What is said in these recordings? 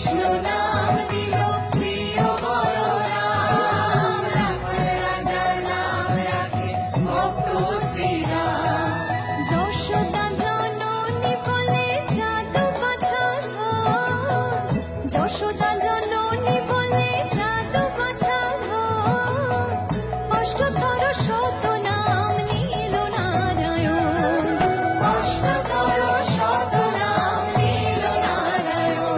কৃষ্ণ নাম দিল প্রিয় বলরাম, রাখাল রাজার নাম রাখে ভক্ত শ্রীরাম। যশোদা জননী বলে জাদু পাঠালো, যশোদা জননী বলে জাদু পাঠালো, অষ্টতর শত নাম নিল নারায়ণ, অষ্টতর শত নাম নিল নারায়ণ।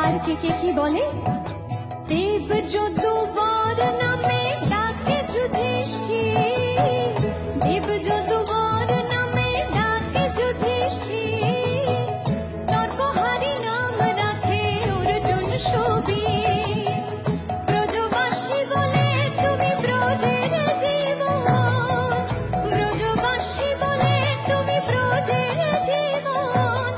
আর কে কে কি বলে? দেব যদুবর নামে ডাকে যুধিষ্ঠির, দেব যদুবর নামে ডাকে যুধিষ্ঠির, নরবহারী নাম রাখে অর্জুন সুবীর। ব্রজবাসী বলে তুমি ব্রজের জীবন, ব্রজবাসী বলে তুমি ব্রজের জীবন,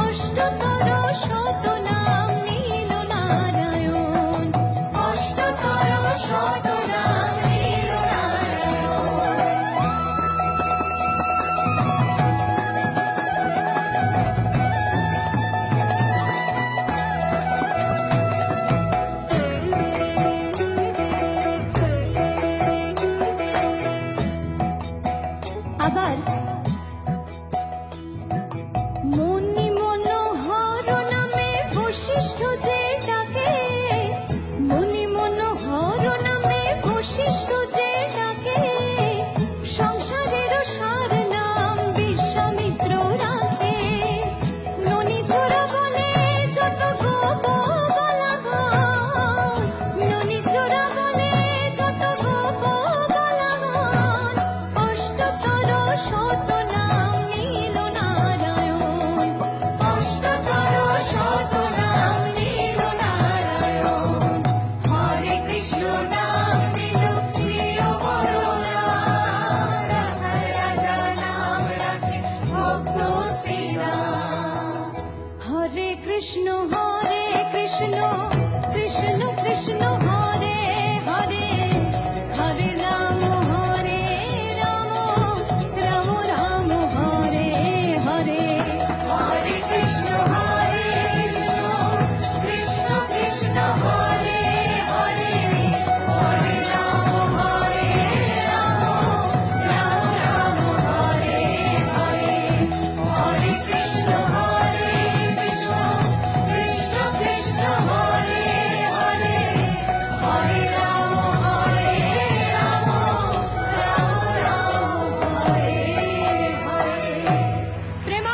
অষ্টতর শত নাম নিল নারায়ণ, অষ্টতর শত নাম নিল নারায়ণ। আবার মনি মনোহর নামে বশিষ্ঠ যে ডাকে, মনি মনোহর নামে বশিষ্ঠ যে ডাকে, সংসারের সার নাম বিশ্বামিত্র রাখে। ননীচোরা বলে যত গোপ বলাগণ, ননীচোরা বলে যত গোপ বলাগণ, অষ্টতর শত নাম নিল নারায়ণ, অষ্টতর শত নাম নিল নারায়ণ। হরে কৃষ্ণ নাম দিল প্রিয় বলরাম, রাখাল রাজা নাম রাখে ভক্ত শ্রীরাম। হরে কৃষ্ণ